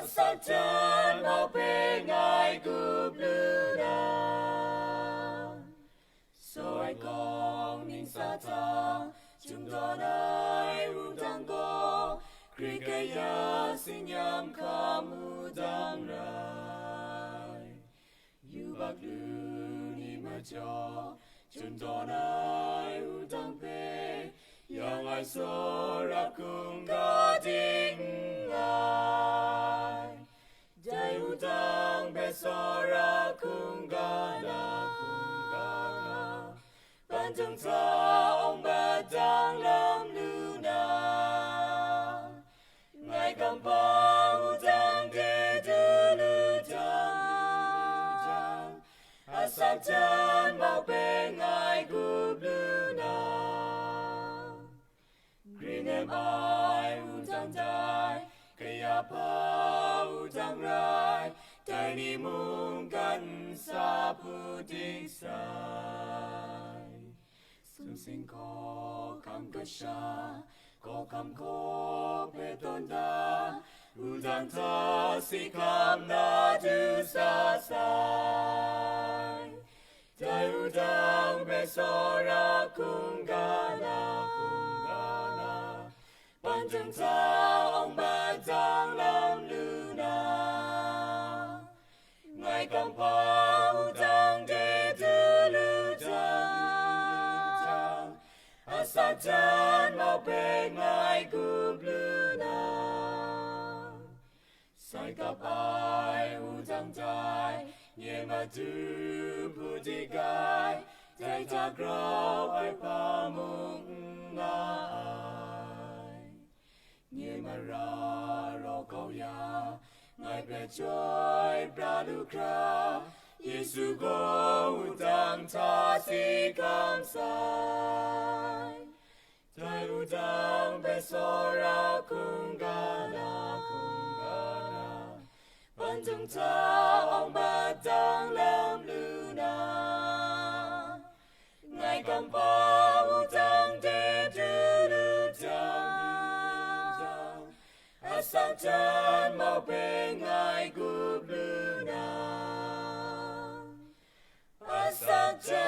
sắc chân mau bê ngài cúp lưu đà soi con nín sa ta chúng ta nay wudang go kri kaya xin nham kham wudang rai yu bak lu ni ma cho chúng ta nay wudang bê yang ai so ra cùng ga ding ai dai wudang bê so ra cùng ga na ban trong ta ông bà đang làm lưu na ngài cầm bao đang để đưa lưu trang asal chân bao bên ngài cúp lưu na green em ai đang đai cây apa đang rai tay ni mung kan sa puting sai sung sinh có cam cơ sa có cam có bê tôn đa wudang ta si cam na du sa sai tay wudang bê so ra cung ga na ban trong ta ông bà đang làm lưu na ngài cầm bao đang để đưa lưu trang asal chân mau bê ngài cúp lưu na sai cặp ai wudang tai nhẹ mà tu pu đi gai tay ta grow ai pa mung ngai nhẹ mà ra ro câu ya ngài bê trôi pra lu kra Giêsu go wudang ta si cam sai tay wudang bê so ra cung ga na ban trong ta ông bà đang làm lưu na ngài cầm bao wudang để đưa lưu trang asal chân mau bê ngài cúp lưu na asal chân